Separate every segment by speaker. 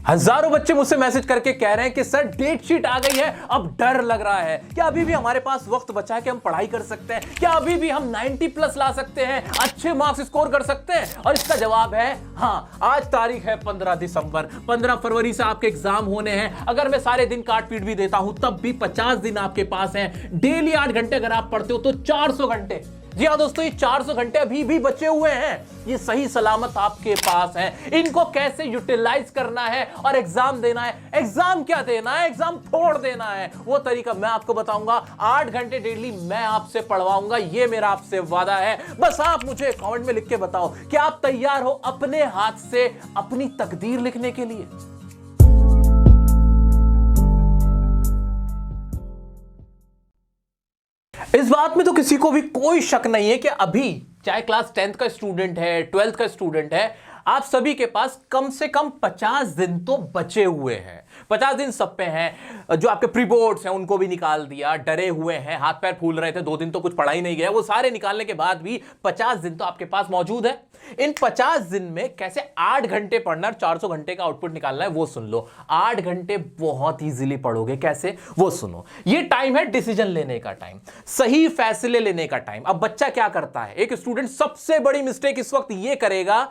Speaker 1: हजारों बच्चे मुझसे मैसेज करके कह रहे हैं कि सर डेट शीट आ गई है, अब डर लग रहा है। क्या अभी भी हमारे पास वक्त बचा है कि हम पढ़ाई कर सकते हैं? क्या अभी भी हम 90 प्लस ला सकते हैं, अच्छे मार्क्स स्कोर कर सकते हैं? और इसका जवाब है हाँ। आज तारीख है 15 दिसंबर, 15 फरवरी से आपके एग्जाम होने हैं। अगर मैं सारे दिन काट पीट भी देता हूं तब भी 50 दिन आपके पास हैं। डेली 8 घंटे अगर आप पढ़ते हो तो 400 घंटे। जी हाँ दोस्तों, ये 400 घंटे अभी भी बचे हुए हैं, ये सही सलामत आपके पास है। इनको कैसे यूटिलाइज करना है और एग्जाम देना है। एग्जाम क्या देना है, एग्जाम फोड़ देना है, वो तरीका मैं आपको बताऊंगा। 8 घंटे डेली मैं आपसे पढ़वाऊंगा, ये मेरा आपसे वादा है। बस आप मुझे कमेंट में लिख के बताओ कि आप तैयार हो अपने हाथ से अपनी तकदीर लिखने के लिए। इस बात में तो किसी को भी कोई शक नहीं है कि अभी चाहे क्लास 10th का स्टूडेंट है, 12th का स्टूडेंट है, आप सभी के पास कम से कम 50 दिन तो बचे हुए हैं। 50 दिन सब पे हैं। जो आपके प्री बोर्ड्स हैं उनको भी निकाल दिया, डरे हुए हैं, हाथ पैर फूल रहे थे, 2 दिन तो कुछ पढ़ा ही नहीं गया, वो सारे निकालने के बाद भी 50 दिन तो आपके पास मौजूद है। इन 50 दिन में कैसे 8 घंटे पढ़ना और 400 घंटे का आउटपुट निकालना है वो सुन लो। 8 घंटे बहुत इजीली पढ़ोगे, कैसे वो सुनो। ये टाइम है डिसीजन लेने का टाइम, सही फैसले लेने का टाइम। अब बच्चा क्या करता है, एक स्टूडेंट सबसे बड़ी मिस्टेक इस वक्त ये करेगा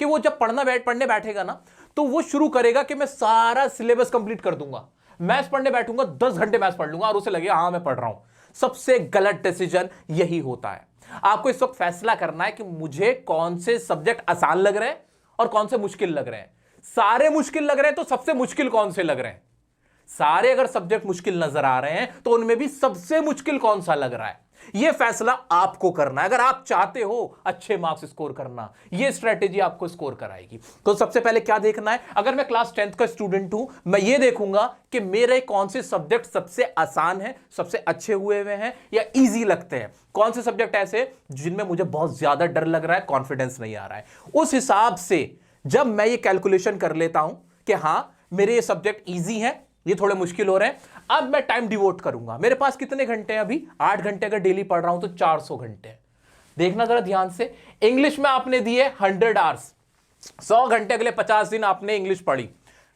Speaker 1: कि वो जब पढ़ने बैठेगा ना तो वो शुरू करेगा कि मैं सारा सिलेबस कंप्लीट कर दूंगा, मैथ्स पढ़ने बैठूंगा 10 घंटे मैथ्स पढ़ लूंगा और उसे लगेगा हाँ मैं पढ़ रहा हूं। सबसे गलत डिसीजन यही होता है। आपको इस वक्त फैसला करना है कि मुझे कौन से सब्जेक्ट आसान लग रहे हैं और कौन से मुश्किल लग रहे हैं। सारे मुश्किल लग रहे हैं तो सबसे मुश्किल कौन से लग रहे हैं? सारे अगर सब्जेक्ट मुश्किल नजर आ रहे हैं तो उनमें भी सबसे मुश्किल कौन सा लग रहा है, यह फैसला आपको करना है। अगर आप चाहते हो अच्छे मार्क्स स्कोर करना, यह स्ट्रेटेजी आपको स्कोर कराएगी। तो सबसे पहले क्या देखना है, अगर मैं क्लास 10th का स्टूडेंट हूं, मैं यह देखूंगा कि मेरे कौन से सब्जेक्ट सबसे आसान है, सबसे अच्छे हुए हैं या इजी लगते हैं। कौन से सब्जेक्ट ऐसे जिनमें मुझे बहुत ज्यादा डर लग रहा है, कॉन्फिडेंस नहीं आ रहा है। उस हिसाब से जब मैं ये कैलकुलेशन कर लेता हूं कि हां मेरे ये सब्जेक्ट ईजी हैं, ये थोड़े मुश्किल हो रहे हैं, अब मैं टाइम डिवोट करूंगा। मेरे पास कितने घंटे हैं अभी? 8 घंटे अगर डेली पढ़ रहा हूं तो 400 घंटे। देखना जरा ध्यान से, इंग्लिश में आपने दिए 100 आवर्स, 100 घंटे, अगले 50 दिन आपने इंग्लिश पढ़ी।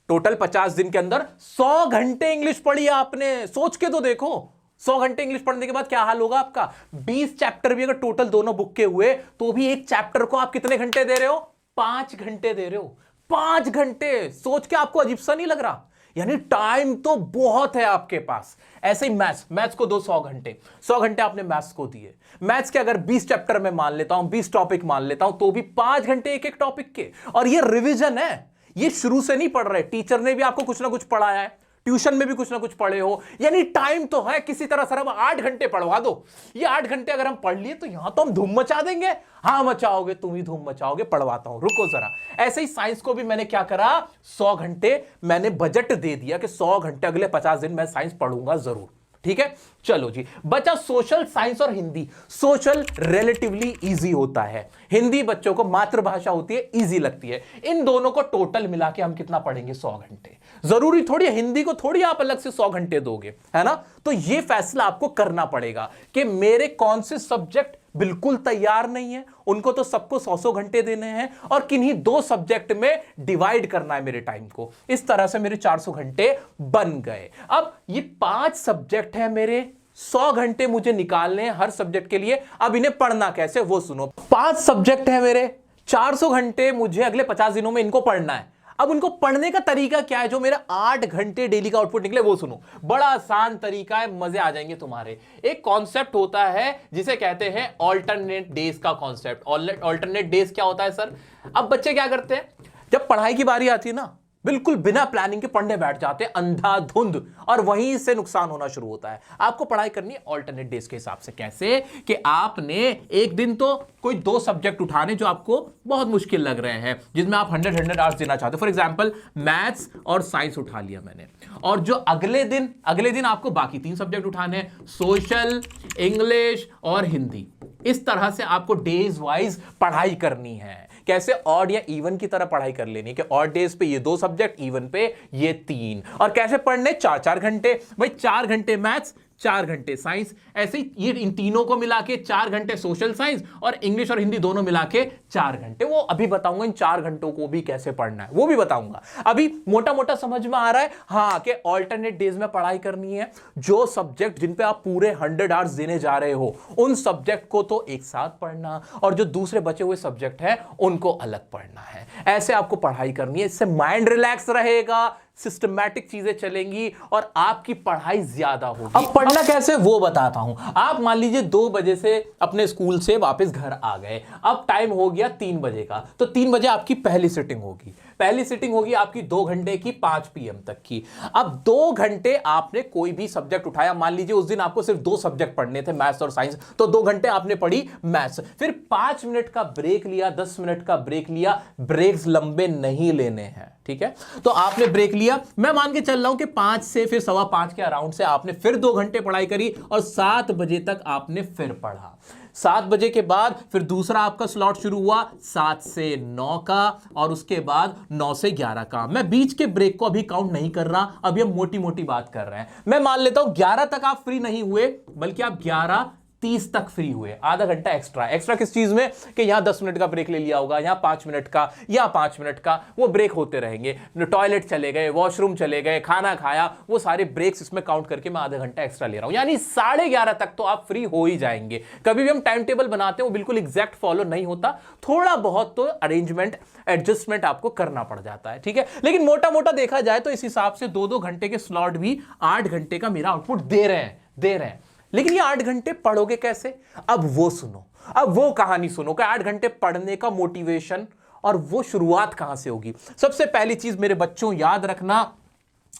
Speaker 1: टोटल 50 दिन के अंदर 100 घंटे इंग्लिश पढ़ी आपने। सोच के तो देखो, 100 घंटे इंग्लिश पढ़ने के बाद क्या हाल होगा आपका। 20 चैप्टर भी अगर टोटल दोनों बुक के हुए तो भी एक चैप्टर को आप कितने घंटे दे रहे हो? 5 घंटे दे रहे हो। 5 घंटे, सोच के आपको अजीब सा नहीं लग रहा? यानी टाइम तो बहुत है आपके पास। ऐसे ही मैथ्स को दो 100 घंटे, 100 घंटे आपने मैथ्स को दिए। मैथ्स के अगर 20 चैप्टर में मान लेता हूं, 20 टॉपिक मान लेता हूं, तो भी 5 घंटे एक एक टॉपिक के। और ये रिवीजन है, ये शुरू से नहीं पढ़ रहे, टीचर ने भी आपको कुछ ना कुछ पढ़ाया है, ट्यूशन में भी कुछ ना कुछ पढ़े हो, यानी टाइम तो है। किसी तरह सर अब 8 घंटे पढ़वा दो, ये 8 घंटे अगर हम पढ़ लिए तो यहां तो हम धूम मचा देंगे। हाँ मचाओगे, तुम ही धूम मचाओगे, पढ़वाता हूं, रुको जरा। ऐसे ही साइंस को भी मैंने क्या करा, 100 घंटे मैंने बजट दे दिया कि 100 घंटे अगले 50 दिन मैं साइंस पढ़ूंगा जरूर। ठीक है, चलो जी। बचा सोशल साइंस और हिंदी। सोशल रिलेटिवली इजी होता है, हिंदी बच्चों को मातृभाषा होती है, इजी लगती है। इन दोनों को टोटल मिला के हम कितना पढ़ेंगे? 100 घंटे। जरूरी थोड़ी है हिंदी को थोड़ी आप अलग से 100 घंटे दोगे, है ना? तो यह फैसला आपको करना पड़ेगा कि मेरे कौन से सब्जेक्ट बिल्कुल तैयार नहीं है, उनको तो सबको 100-100 घंटे देने हैं, और किन्हीं 2 सब्जेक्ट में डिवाइड करना है मेरे टाइम को। इस तरह से मेरे 400 घंटे बन गए। अब ये 5 सब्जेक्ट हैं मेरे, 100 घंटे मुझे निकालने हैं हर सब्जेक्ट के लिए। अब इन्हें पढ़ना कैसे वो सुनो। 5 सब्जेक्ट हैं मेरे, 400 घंटे मुझे अगले 50 दिनों में इनको पढ़ना है। अब उनको पढ़ने का तरीका क्या है जो मेरा 8 घंटे डेली का आउटपुट निकले, वो सुनो। बड़ा आसान तरीका है, मजे आ जाएंगे तुम्हारे। एक कॉन्सेप्ट होता है जिसे कहते हैं ऑल्टरनेट डेज का कॉन्सेप्ट। ऑल्टरनेट डेज क्या होता है सर? अब बच्चे क्या करते हैं, जब पढ़ाई की बारी आती है ना, बिल्कुल बिना प्लानिंग के पढ़ने बैठ जाते हैं अंधाधुंध, और वहीं से नुकसान होना शुरू होता है। आपको पढ़ाई करनी है ऑल्टरनेट डेज के हिसाब से। कैसे कि आपने एक दिन तो कोई 2 सब्जेक्ट उठाने जो आपको बहुत मुश्किल लग रहे हैं, जिसमें आप 100 आवर्स देना चाहते हो। फॉर एग्जांपल मैथ्स और साइंस उठा लिया मैंने, और जो अगले दिन आपको बाकी 3 सब्जेक्ट उठाने हैं, सोशल, इंग्लिश और हिंदी। इस तरह से आपको डेज वाइज पढ़ाई करनी है। कैसे? ऑड या इवन की तरह पढ़ाई कर लेनी कि ऑड डेज पे ये 2 सब्जेक्ट, इवन पे ये 3। और कैसे पढ़ने? 4-4 घंटे। भाई 4 घंटे मैथ्स, 4 घंटे साइंस, ऐसे ही ये इन तीनों को मिला के 4 घंटे सोशल साइंस, और इंग्लिश और हिंदी दोनों मिला के 4 घंटे। वो अभी बताऊंगा इन 4 घंटों को भी कैसे पढ़ना है, वो भी बताऊंगा। अभी मोटा मोटा समझ में आ रहा है हाँ कि ऑल्टरनेट डेज में पढ़ाई करनी है। जो सब्जेक्ट जिन पे आप पूरे 100 आवर्स देने जा रहे हो उन सब्जेक्ट को तो एक साथ पढ़ना, और जो दूसरे बचे हुए सब्जेक्ट हैं उनको अलग पढ़ना है। ऐसे आपको पढ़ाई करनी है, इससे माइंड रिलैक्स रहेगा, सिस्टमैटिक चीजें चलेंगी और आपकी पढ़ाई ज्यादा होगी। अब पढ़ना कैसे वो बताता हूं। आप मान लीजिए 2 बजे से अपने स्कूल से वापस घर आ गए, अब टाइम हो गया 3 बजे का, तो 3 बजे आपकी पहली सिटिंग होगी। पहली सिटिंग होगी आपकी 2 घंटे की, 5 PM तक की। अब 2 घंटे आपने कोई भी सब्जेक्ट उठाया, मान लीजिए उस दिन आपको सिर्फ 2 सब्जेक्ट पढ़ने थे, मैथ्स और साइंस, तो 2 घंटे आपने पढ़ी मैथ्स, फिर 5 मिनट का ब्रेक लिया, 10 मिनट का ब्रेक लिया। ब्रेक्स लंबे नहीं लेने हैं, ठीक है। तो आपने ब्रेक लिया, मैं मान के चल रहा हूं कि 5 से फिर 5:15 के अराउंड से आपने फिर 2 घंटे पढ़ाई करी, और 7 बजे तक आपने फिर पढ़ा। 7 बजे के बाद फिर दूसरा आपका स्लॉट शुरू हुआ 7 से 9 का, और उसके बाद 9 से 11 का। मैं बीच के ब्रेक को अभी काउंट नहीं कर रहा, अभी हम मोटी मोटी बात कर रहे हैं। मैं मान लेता हूं 11 तक आप फ्री नहीं हुए, बल्कि आप 11:30 तक फ्री हुए, आधा घंटा एक्स्ट्रा। एक्स्ट्रा किस चीज में कि यहां 10 मिनट का ब्रेक ले लिया होगा, यहां 5 मिनट का या 5 मिनट का, वो ब्रेक होते रहेंगे। टॉयलेट चले गए, वॉशरूम चले गए, खाना खाया, वो सारे ब्रेक्स इसमें काउंट करके मैं आधा घंटा एक्स्ट्रा ले रहा हूं, यानी 11:30 तक तो आप फ्री हो ही जाएंगे। कभी भी हम टाइम टेबल बनाते हैं वो बिल्कुल एग्जैक्ट फॉलो नहीं होता, थोड़ा बहुत तो अरेंजमेंट एडजस्टमेंट आपको करना पड़ जाता है, ठीक है। लेकिन मोटा मोटा देखा जाए तो इस हिसाब से 2-2 घंटे के स्लॉट भी 8 घंटे का मेरा आउटपुट दे रहे हैं। लेकिन ये 8 घंटे पढ़ोगे कैसे, अब वो सुनो, अब वो कहानी सुनो कि 8 घंटे पढ़ने का मोटिवेशन और वो शुरुआत कहां से होगी। सबसे पहली चीज मेरे बच्चों याद रखना,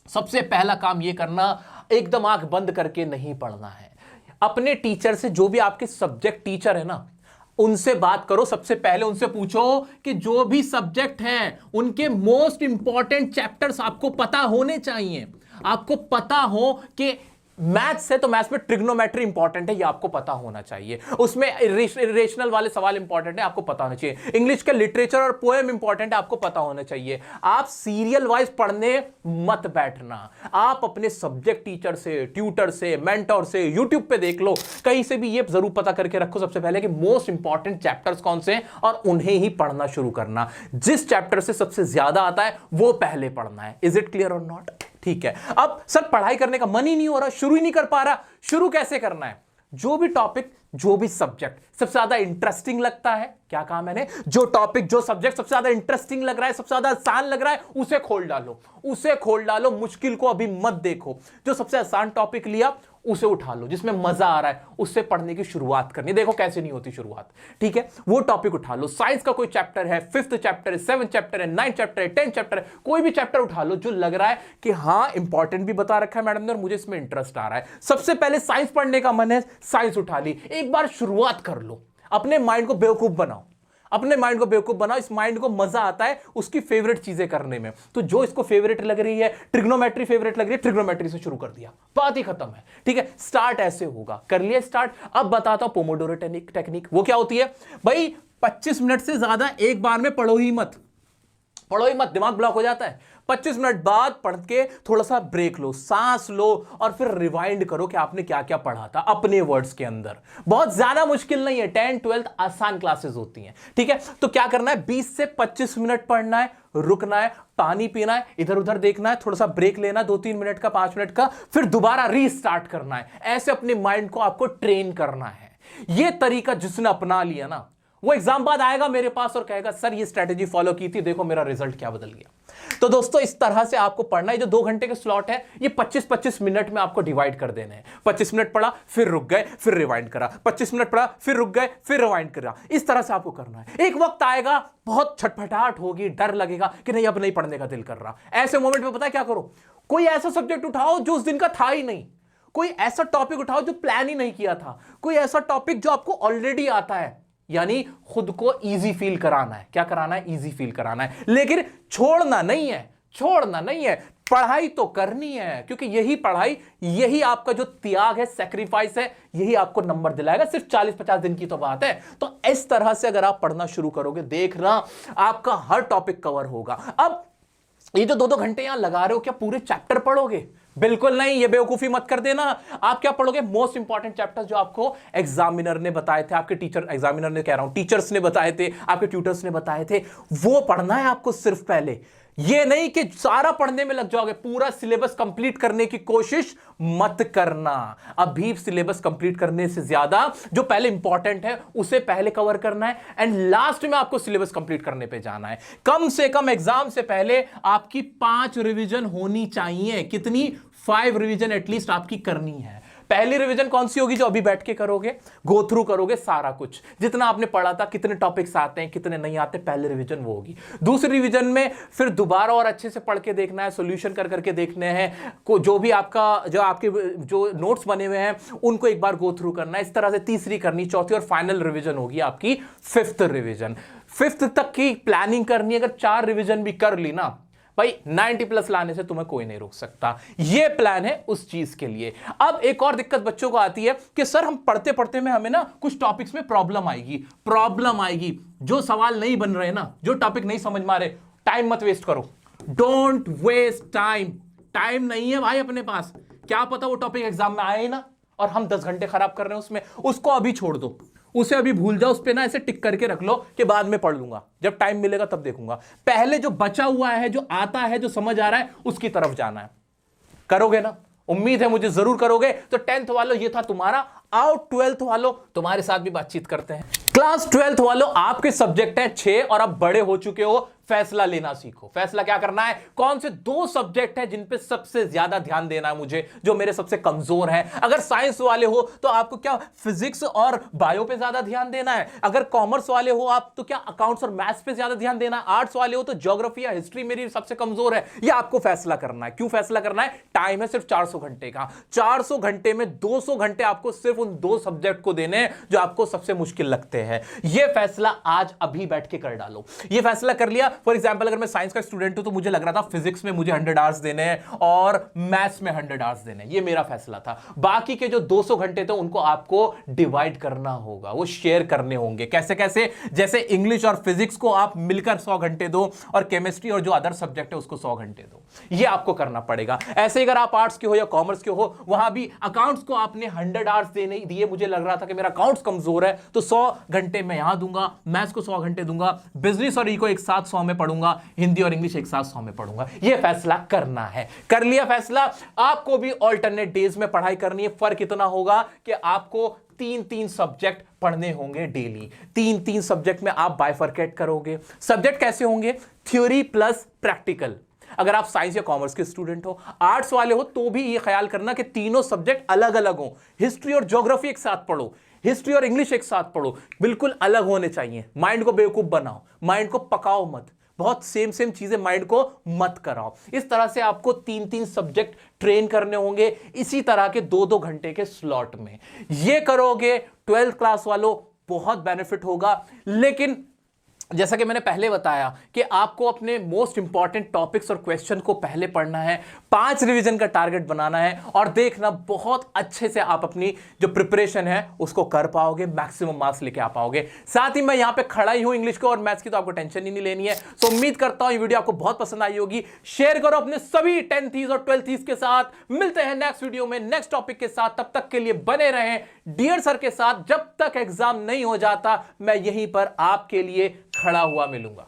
Speaker 1: सबसे पहला काम ये करना, एकदम आंख बंद करके नहीं पढ़ना है। अपने टीचर से, जो भी आपके सब्जेक्ट टीचर है ना, उनसे बात करो। सबसे पहले उनसे पूछो कि जो भी सब्जेक्ट हैं उनके मोस्ट इंपॉर्टेंट चैप्टर्स आपको पता होने चाहिए। आपको पता हो कि मैथ्स है तो मैथ्स में ट्रिग्नोमेट्री इंपॉर्टेंट है, ये आपको पता होना चाहिए। उसमें रेशनल वाले सवाल इंपॉर्टेंट है, आपको पता होना चाहिए। इंग्लिश का लिटरेचर और पोएम इंपॉर्टेंट है, आपको पता होना चाहिए। आप सीरियल वाइज पढ़ने मत बैठना। आप अपने सब्जेक्ट टीचर से, ट्यूटर से, मेंटर से, यूट्यूब पे देख लो, कहीं से भी ये जरूर पता करके रखो सबसे पहले कि मोस्ट इंपॉर्टेंट चैप्टर्स कौन से हैं, और उन्हें ही पढ़ना शुरू करना। जिस चैप्टर से सबसे ज्यादा आता है वो पहले पढ़ना है। इज इट क्लियर और नॉट? ठीक है। अब सर पढ़ाई करने का मन ही नहीं हो रहा, शुरू ही नहीं कर पा रहा, शुरू कैसे करना है? जो भी टॉपिक, जो भी सब्जेक्ट सबसे ज्यादा इंटरेस्टिंग लगता है, क्या कहा मैंने, जो टॉपिक, जो सब्जेक्ट सबसे ज्यादा इंटरेस्टिंग लग रहा है, सबसे ज्यादा आसान लग रहा है, उसे खोल डालो, उसे खोल डालो। मुश्किल को अभी मत देखो। जो सबसे आसान टॉपिक लिया उसे उठा लो, जिसमें मजा आ रहा है उससे पढ़ने की शुरुआत करनी। देखो कैसे नहीं होती शुरुआत, ठीक है। वो टॉपिक उठा लो। साइंस का कोई चैप्टर है, 5th चैप्टर है, 7th चैप्टर है, 9th चैप्टर है, 10th चैप्टर है, कोई भी चैप्टर उठा लो जो लग रहा है कि हाँ इंपॉर्टेंट भी बता रखा है मैडम ने और मुझे इसमें इंटरेस्ट आ रहा है। सबसे पहले साइंस पढ़ने का मन है, साइंस उठा ली, एक बार शुरुआत कर लो। अपने माइंड को बेवकूफ बनाओ, अपने माइंड को बेवकूफ बनाओ। इस माइंड को मजा आता है उसकी फेवरेट चीजें करने में। तो जो इसको फेवरेट लग रही है, ट्रिग्नोमेट्री फेवरेट लग रही है, ट्रिग्नोमेट्री से शुरू कर दिया, बात ही खत्म है, ठीक है। स्टार्ट ऐसे होगा, कर लिया स्टार्ट। अब बताता हूं पोमोडोरो टेक्निक। वो क्या होती है भाई? 25 मिनट से ज्यादा एक बार में पढ़ो ही मत, पढ़ो ही मत, दिमाग ब्लॉक हो जाता है। 25 मिनट बाद पढ़ के थोड़ा सा ब्रेक लो, सांस लो, और फिर रिवाइंड करो कि आपने क्या क्या पढ़ा था अपने वर्ड्स के अंदर। बहुत ज्यादा मुश्किल नहीं है, 10th 12th आसान क्लासेस होती हैं, ठीक है। तो क्या करना है, 20 से 25 मिनट पढ़ना है, रुकना है, पानी पीना है, इधर उधर देखना है, थोड़ा सा ब्रेक लेना 2-3 मिनट का, 5 मिनट का, फिर दोबारा रीस्टार्ट करना है। ऐसे अपने माइंड को आपको ट्रेन करना है। यह तरीका जिसने अपना लिया ना, वो एग्जाम बाद आएगा मेरे पास और कहेगा सर ये स्ट्रेटेजी फॉलो की थी, देखो मेरा रिजल्ट क्या बदल गया। तो दोस्तों इस तरह से आपको पढ़ना है। जो 2 घंटे के स्लॉट है ये 25-25 मिनट में आपको डिवाइड कर देने हैं। 25 मिनट पढ़ा, फिर रुक गए, फिर रिवाइंड करा, 25 मिनट पढ़ा, फिर रुक गए, फिर रिवाइंड करा। इस तरह से आपको करना है। एक वक्त आएगा बहुत छटपटाहट होगी, डर लगेगा कि नहीं अब नहीं पढ़ने का दिल कर रहा। ऐसे मोमेंट में पता है क्या करो, कोई ऐसा सब्जेक्ट उठाओ जो उस दिन का था ही नहीं, कोई ऐसा टॉपिक उठाओ जो प्लान ही नहीं किया था, कोई ऐसा टॉपिक जो आपको ऑलरेडी आता है, यानी खुद को इजी फील कराना है। क्या कराना है? इजी फील कराना है। लेकिन छोड़ना नहीं है, छोड़ना नहीं है, पढ़ाई तो करनी है, क्योंकि यही पढ़ाई, यही आपका जो त्याग है, सैक्रिफाइस है, यही आपको नंबर दिलाएगा। सिर्फ 40-50 दिन की तो बात है। तो इस तरह से अगर आप पढ़ना शुरू करोगे, देखना आपका हर टॉपिक कवर होगा। अब ये जो 2-2 घंटे यहां लगा रहे हो, क्या पूरे चैप्टर पढ़ोगे? बिल्कुल नहीं, ये बेवकूफी मत कर देना। आप क्या पढ़ोगे, मोस्ट इंपॉर्टेंट चैप्टर्स जो आपको एग्जामिनर ने बताए थे, आपके टीचर, एग्जामिनर ने कह रहा हूं, टीचर्स ने बताए थे, आपके ट्यूटर्स ने बताए थे, वो पढ़ना है आपको सिर्फ पहले। ये नहीं कि सारा पढ़ने में लग जाओगे, पूरा सिलेबस कंप्लीट करने की कोशिश मत करना। अभी सिलेबस कंप्लीट करने से ज्यादा जो पहले इंपॉर्टेंट है उसे पहले कवर करना है, एंड लास्ट में आपको सिलेबस कंप्लीट करने पे जाना है। कम से कम एग्जाम से पहले आपकी 5 रिवीजन होनी चाहिए। कितनी? 5 रिवीजन एटलीस्ट आपकी करनी है। पहली रिवीजन कौन सी होगी? जो अभी बैठ के करोगे, गो थ्रू करोगे सारा कुछ, जितना आपने पढ़ा था, कितने टॉपिक्स आते हैं, कितने नहीं आते, पहली रिवीजन वो होगी। दूसरी रिवीजन में फिर दोबारा और अच्छे से पढ़ के देखना है, सॉल्यूशन कर करके देखने हैं, जो भी आपके जो नोट्स बने हुए हैं उनको एक बार गो थ्रू करना है। इस तरह से तीसरी करनी, चौथी और फाइनल रिवीजन होगी आपकी 5th रिवीजन। 5th तक की प्लानिंग करनी है। अगर 4 रिवीजन भी कर ली ना भाई, 90+ लाने से तुम्हें कोई नहीं रोक सकता। यह प्लान है उस चीज के लिए। अब एक और दिक्कत बच्चों को आती है कि सर हम पढ़ते पढ़ते में हमें ना कुछ टॉपिक्स में प्रॉब्लम आएगी, जो सवाल नहीं बन रहे ना, जो टॉपिक नहीं समझ में आ रहे, टाइम मत वेस्ट करो। डोंट वेस्ट टाइम नहीं है भाई अपने पास। क्या पता वो टॉपिक एग्जाम में आए ना, और हम 10 घंटे खराब कर रहे हैं उसमें। उसको अभी छोड़ दो, उसे अभी भूल जाओ, उस पे ना ऐसे टिक करके रख लो कि बाद में पढ़ लूंगा, जब टाइम मिलेगा तब देखूंगा। पहले जो बचा हुआ है, जो आता है, जो समझ आ रहा है, उसकी तरफ जाना है। करोगे ना? उम्मीद है मुझे जरूर करोगे। तो 10th वालों ये था तुम्हारा। आओ 12th वालों, तुम्हारे साथ भी बातचीत करते हैं। क्लास 12th वालों, आपके सब्जेक्ट है 6 और आप बड़े हो चुके हो। फैसला लेना सीखो। फैसला क्या करना है? कौन से 2 सब्जेक्ट है जिन पे सबसे ज्यादा ध्यान देना है मुझे, जो मेरे सबसे कमजोर है। अगर साइंस वाले हो तो आपको क्या फिजिक्स और बायो पे ज्यादा ध्यान देना है। अगर कॉमर्स वाले हो आप तो क्या अकाउंट्स और मैथ्स पे ज्यादा ध्यान देना है। आर्ट्स वाले हो तो ज्योग्राफी या हिस्ट्री मेरी सबसे कमजोर है। यह आपको फैसला करना है। क्यों फैसला करना है? टाइम है सिर्फ 400 घंटे का। 400 घंटे में 200 घंटे आपको सिर्फ उन 2 सब्जेक्ट को देने हैं जो आपको सबसे मुश्किल लगते हैं। यह फैसला आज अभी बैठ के कर डालो। यह फैसला कर लिया। फॉर एग्जाम्पल, अगर मैं साइंस का स्टूडेंट हूं तो मुझे लग रहा था फिजिक्स में मुझे 100 आवर्स देने हैं और मैथ्स में 100 आवर्स देने हैं। यह मेरा फैसला था। बाकी के जो 200 घंटे थे उनको आपको डिवाइड करना होगा, वो शेयर करने होंगे। कैसे कैसे? जैसे इंग्लिश और फिजिक्स को आप मिलकर 100 घंटे दो, और केमिस्ट्री और जो अदर सब्जेक्ट है उसको 100 घंटे दो। यह आपको करना पड़ेगा। ऐसे ही अगर आप आर्ट्स के हो या कॉमर्स के हो, वहां भी अकाउंट्स को आपने 100 आवर्स देने दिए। मुझे लग रहा था कि मेरा अकाउंट्स कमजोर है तो 100 घंटे मैं यहां दूंगा, मैथ्स को 100 घंटे दूंगा, बिजनेस और इको एक साथ 100 में पढ़ूंगा, हिंदी और इंग्लिश एक साथ 100 में पढ़ूंगा। यह फैसला करना है। कर लिया फैसला। आपको भी ऑल्टरनेट डेज में पढ़ाई करनी है। फर्क इतना होगा कि आपको 3-3 सब्जेक्ट पढ़ने होंगे डेली। 3-3 सब्जेक्ट में आप बाइफरकेट करोगे। सब्जेक्ट कैसे होंगे? Theory plus practical. अगर आप साइंस या कॉमर्स के स्टूडेंट हो, आर्ट्स वाले हो तो भी ये ख्याल करना कि तीनों सब्जेक्ट अलग अलग हो। हिस्ट्री और ज्योग्राफी एक साथ पढ़ो, हिस्ट्री और इंग्लिश एक साथ पढ़ो, बिल्कुल अलग होने चाहिए। माइंड को बेवकूफ बनाओ, माइंड को पकाओ मत, बहुत सेम चीजें माइंड को मत कराओ। इस तरह से आपको 3-3 सब्जेक्ट ट्रेन करने होंगे, इसी तरह के 2-2 घंटे के स्लॉट में। ये करोगे 12th क्लास वालों, बहुत बेनिफिट होगा। लेकिन जैसा कि मैंने पहले बताया कि आपको अपने मोस्ट इंपॉर्टेंट टॉपिक्स और क्वेश्चन को पहले पढ़ना है, 5 रिवीजन का टारगेट बनाना है, और देखना बहुत अच्छे से आप अपनी जो प्रिपरेशन है उसको कर पाओगे, मैक्सिमम मार्क्स लेके आ पाओगे। साथ ही मैं यहां पे खड़ा ही हूं इंग्लिश को और मैथ्स की, तो आपको टेंशन ही नहीं लेनी है। सो उम्मीद करता हूं ये वीडियो आपको बहुत पसंद आई होगी। शेयर करो अपने सभी 10th और 12th के साथ। मिलते हैं नेक्स्ट वीडियो में नेक्स्ट टॉपिक के साथ। तब तक के लिए बने रहें डियर सर के साथ। जब तक एग्जाम नहीं हो जाता मैं यहीं पर आपके लिए खड़ा हुआ मिलूंगा।